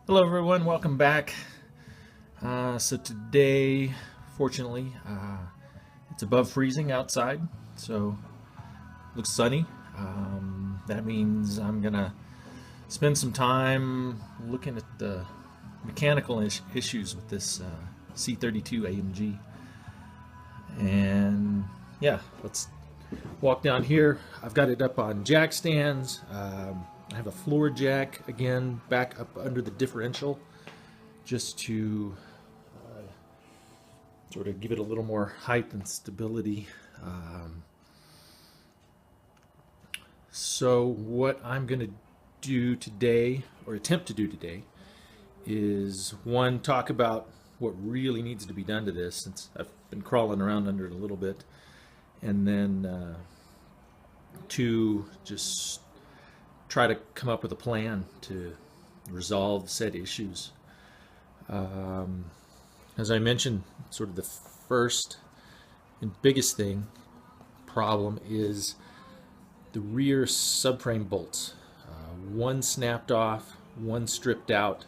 Hello everyone, welcome back. So today, fortunately, it's above freezing outside, so looks sunny. That means I'm gonna spend some time looking at the mechanical issues with this C32 AMG. And yeah, let's walk down here. I've got it up on jack stands. I have a floor jack again back up under the differential just to sort of give it a little more height and stability. So what I'm going to do today, or attempt to do today, is one, talk about what really needs to be done to this, since I've been crawling around under it a little bit, and then two, just try to come up with a plan to resolve said issues. As I mentioned, sort of the first and biggest problem is the rear subframe bolts. One snapped off, one stripped out,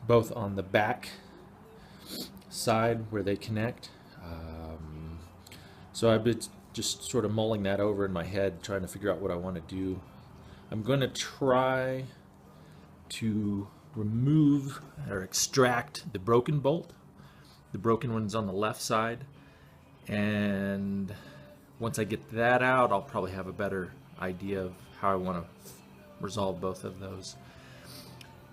both on the back side where they connect. So I've been just sort of mulling that over in my head, trying to figure out what I want to do. I'm going to try to remove or extract the broken bolt. The broken one's on the left side, and once I get that out, I'll probably have a better idea of how I want to resolve both of those.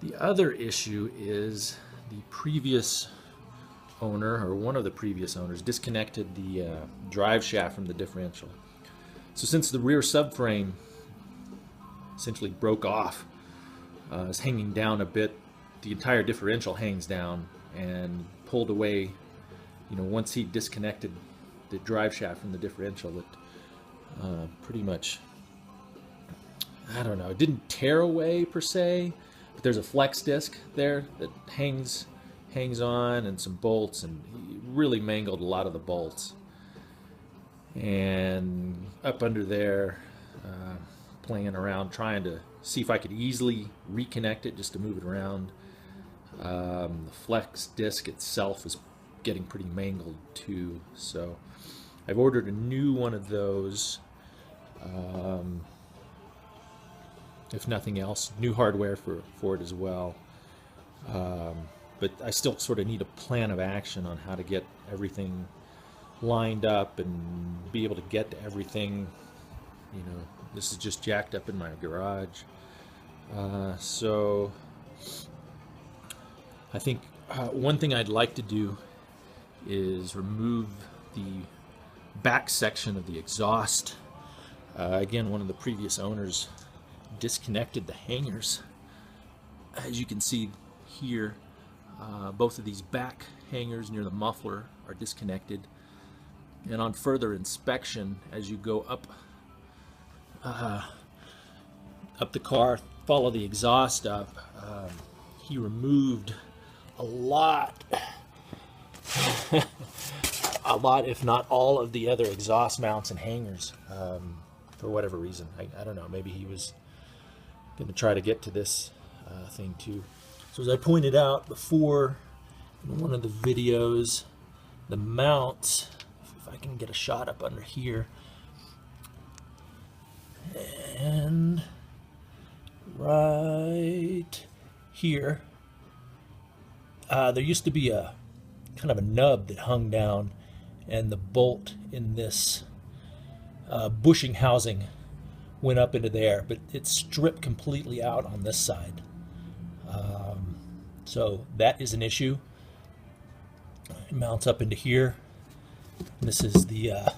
The other issue is the previous owner, or one of the previous owners, disconnected the drive shaft from the differential. So since the rear subframe essentially broke off, is hanging down a bit, the entire differential hangs down and pulled away. You know, once he disconnected the drive shaft from the differential, it pretty much, I don't know, it didn't tear away per se, but there's a flex disc there that hangs on, and some bolts, and he really mangled a lot of the bolts. And up under there, playing around, trying to see if I could easily reconnect it just to move it around. The flex disc itself is getting pretty mangled too, so I've ordered a new one of those. If nothing else, new hardware for it as well. But I still sort of need a plan of action on how to get everything lined up and be able to get to everything. You know, this is just jacked up in my garage. So I think one thing I'd like to do is remove the back section of the exhaust. Again, one of the previous owners disconnected the hangers. As you can see here, both of these back hangers near the muffler are disconnected, and on further inspection, as you go up the car, follow the exhaust up, he removed a lot if not all of the other exhaust mounts and hangers, for whatever reason. I don't know, maybe he was going to try to get to this thing too. So as I pointed out before in one of the videos, the mounts, if I can get a shot up under here, and right here, there used to be a kind of a nub that hung down, and the bolt in this bushing housing went up into there, but it's stripped completely out on this side. So that is an issue. It mounts up into here. This is the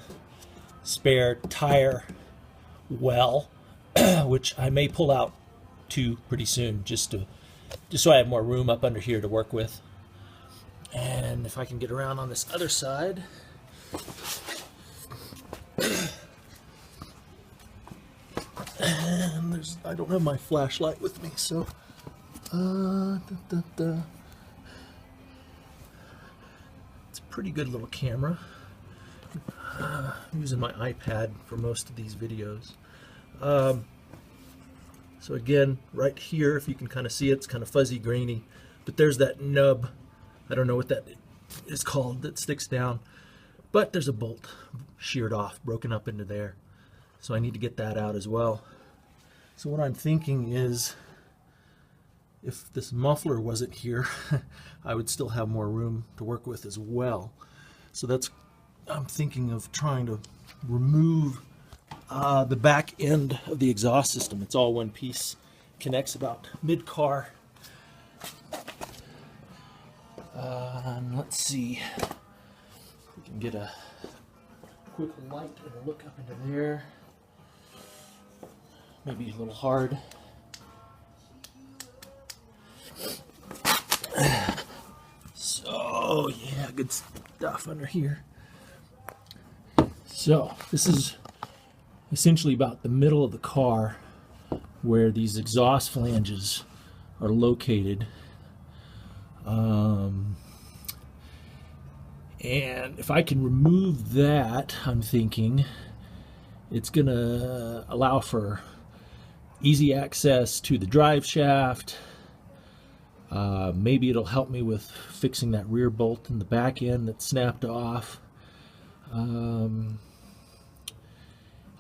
spare tire well, which I may pull out too pretty soon, just so I have more room up under here to work with. And if I can get around on this other side, and I don't have my flashlight with me, so it's a pretty good little camera. I'm using my iPad for most of these videos. So again, right here, if you can kind of see it, it's kind of fuzzy, grainy, but there's that nub. I don't know what that is called that sticks down, but there's a bolt sheared off, broken up into there. So I need to get that out as well. So what I'm thinking is, if this muffler wasn't here, I would still have more room to work with as well. So I'm thinking of trying to remove the back end of the exhaust system. It's all one piece, connects about mid-car. And let's see if we can get a quick light and a look up into there. Maybe a little hard. So yeah, good stuff under here. So this is essentially about the middle of the car where these exhaust flanges are located. And if I can remove that, I'm thinking it's gonna allow for easy access to the drive shaft. Maybe it'll help me with fixing that rear bolt in the back end that snapped off.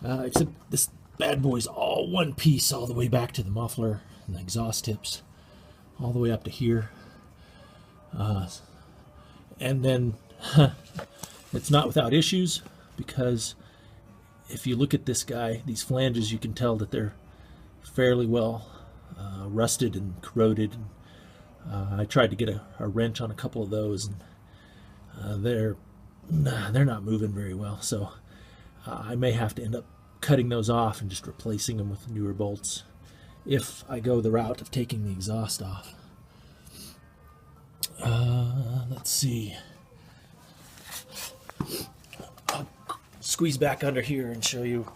Except this bad boy's all one piece all the way back to the muffler and the exhaust tips all the way up to here. And then it's not without issues, because if you look at this guy, these flanges, you can tell that they're fairly well rusted and corroded. I tried to get a wrench on a couple of those, and they're not moving very well. So I may have to end up cutting those off and just replacing them with newer bolts if I go the route of taking the exhaust off. Let's see. I'll squeeze back under here and show you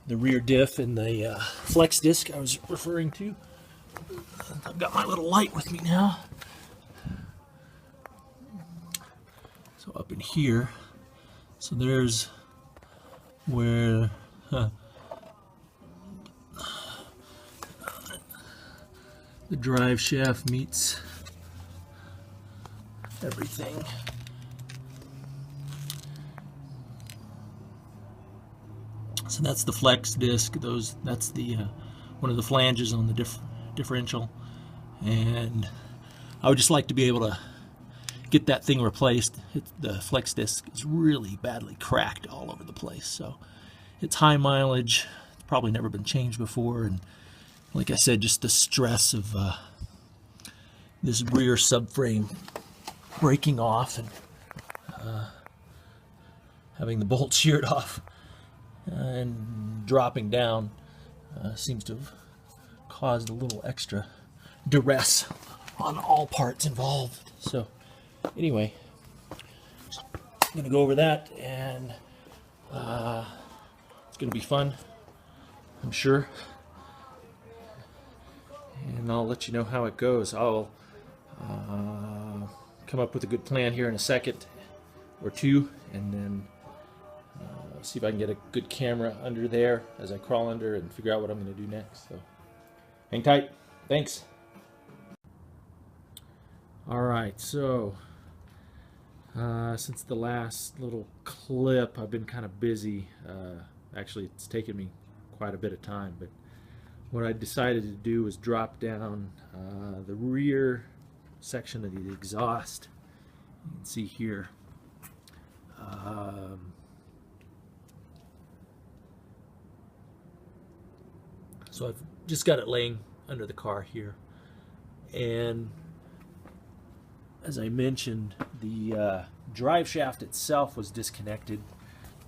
the rear diff and the flex disc I was referring to. I've got my little light with me now. So up in here, so there's where the drive shaft meets everything. So that's the flex disc. That's the one of the flanges on the differential, and I would just like to be able to get that thing replaced. The flex disc is really badly cracked all over the place, so it's high mileage. It's probably never been changed before, and like I said, just the stress of this rear subframe breaking off and having the bolt sheared off and dropping down seems to have caused a little extra duress on all parts involved. So anyway, I'm going to go over that, and it's going to be fun, I'm sure. And I'll let you know how it goes. I'll come up with a good plan here in a second or two, and then see if I can get a good camera under there as I crawl under and figure out what I'm going to do next. So hang tight. Thanks. Alright, so since the last little clip, I've been kind of busy. Actually, it's taken me quite a bit of time, but what I decided to do was drop down the rear section of the exhaust. You can see here. So I've just got it laying under the car here, and as I mentioned, the drive shaft itself was disconnected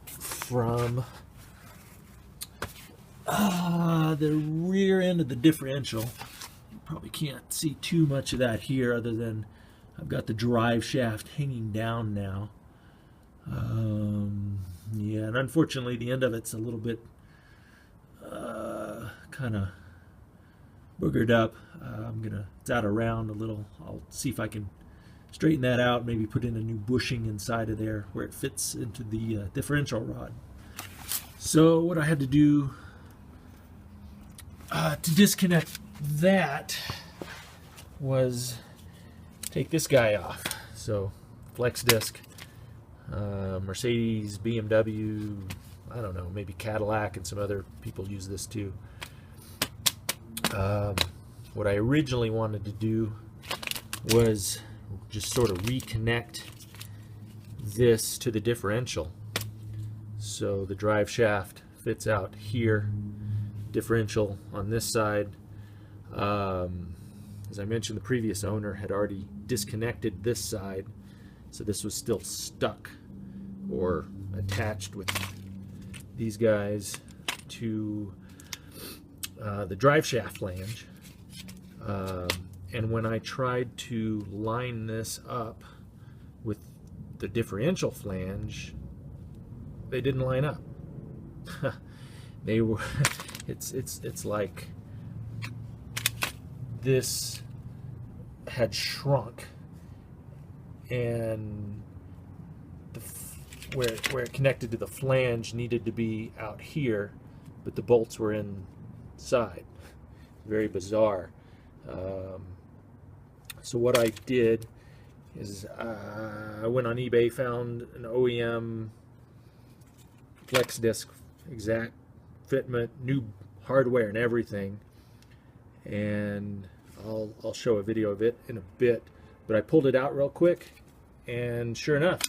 from the rear end of the differential. You probably can't see too much of that here, other than I've got the drive shaft hanging down now. Yeah, and unfortunately the end of it's a little bit kind of boogered up. It's out around a little. I'll see if I can straighten that out, maybe put in a new bushing inside of there where it fits into the differential rod. So what I had to do to disconnect that was take this guy off. So flex disc, Mercedes, BMW, I don't know, maybe Cadillac and some other people use this too. What I originally wanted to do was just sort of reconnect this to the differential. So the drive shaft fits out here, differential on this side. As I mentioned, the previous owner had already disconnected this side, so this was still stuck or attached with these guys to the drive shaft flange. And when I tried to line this up with the differential flange, they didn't line up. They were it's like this had shrunk, and where it connected to the flange needed to be out here, but the bolts were inside. Very bizarre. So what I did is I went on eBay, found an OEM flex disc, exact fitment, new hardware and everything, and I'll show a video of it in a bit, but I pulled it out real quick, and sure enough,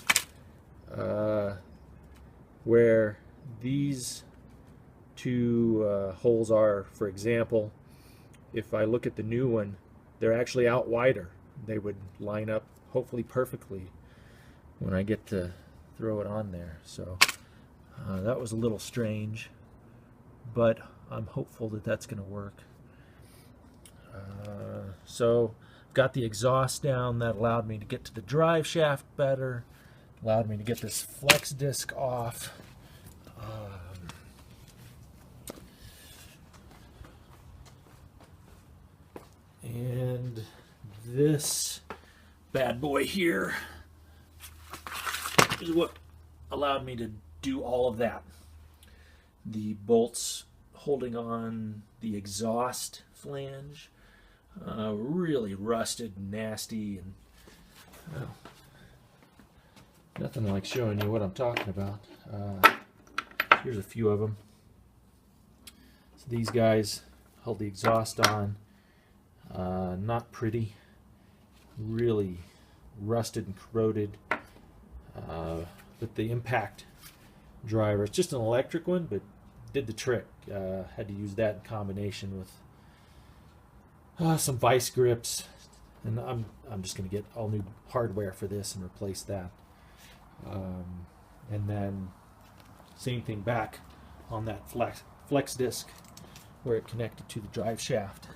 where these two holes are, for example, if I look at the new one, they're actually out wider. They would line up hopefully perfectly when I get to throw it on there. So that was a little strange, but I'm hopeful that that's going to work. So got the exhaust down. That allowed me to get to the drive shaft better, allowed me to get this flex disc off. And this bad boy here is what allowed me to do all of that. The bolts holding on the exhaust flange, really rusted and nasty, and well, nothing like showing you what I'm talking about. Here's a few of them. So these guys hold the exhaust on. Not pretty, really rusted and corroded, but the impact driver, it's just an electric one, but did the trick. Had to use that in combination with some vice grips, and I'm just going to get all new hardware for this and replace that. And then same thing back on that flex disc where it connected to the drive shaft.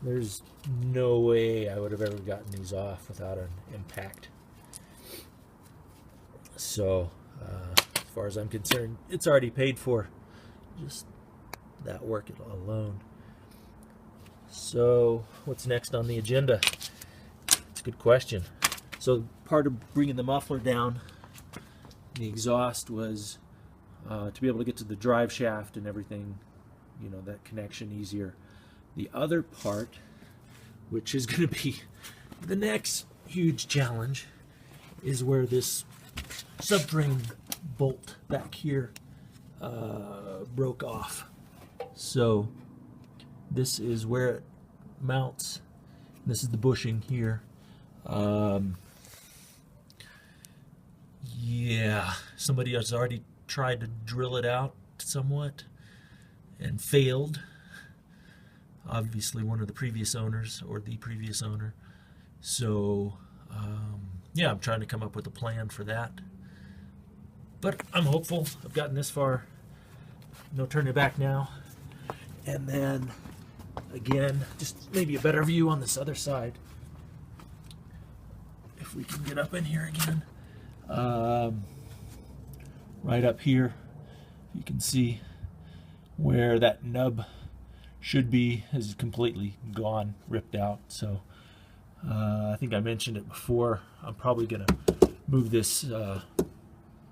There's no way I would have ever gotten these off without an impact. So as far as I'm concerned, it's already paid for, just that work alone. So what's next on the agenda? It's a good question. So part of bringing the muffler down, the exhaust, was to be able to get to the drive shaft and everything, you know, that connection easier. The other part, which is going to be the next huge challenge, is where this subframe bolt back here broke off. So this is where it mounts. This is the bushing here. Yeah, somebody has already tried to drill it out somewhat and failed. Obviously one of the previous owners, or the previous owner. So yeah, I'm trying to come up with a plan for that, but I'm hopeful. I've gotten this far, no turning back now. And then again, just maybe a better view on this other side, if we can get up in here again. Right up here, you can see where that nub should be is completely gone, ripped out. So I think I mentioned it before, I'm probably going to move this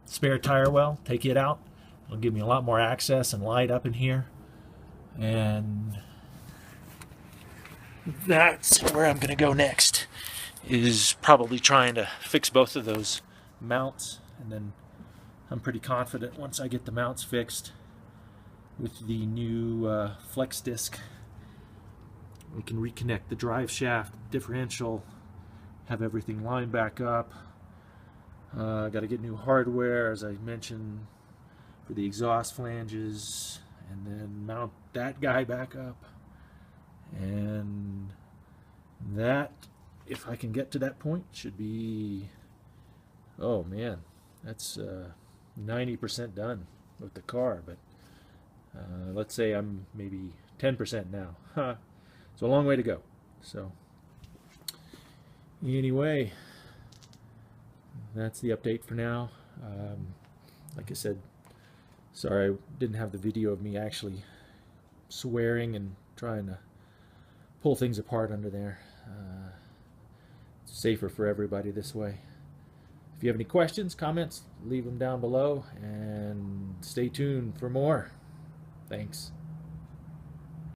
spare tire well, take it out. It'll give me a lot more access and light up in here. And that's where I'm going to go next, is probably trying to fix both of those mounts. And then I'm pretty confident once I get the mounts fixed with the new flex disc, we can reconnect the drive shaft, differential, have everything lined back up. Got to get new hardware, as I mentioned, for the exhaust flanges, and then mount that guy back up. And that, if I can get to that point, should be, oh man, that's 90% done with the car. But let's say I'm maybe 10% now. It's a long way to go. So anyway, that's the update for now. Like I said, sorry I didn't have the video of me actually swearing and trying to pull things apart under there. It's safer for everybody this way. If you have any questions, comments, leave them down below, and stay tuned for more. Thanks.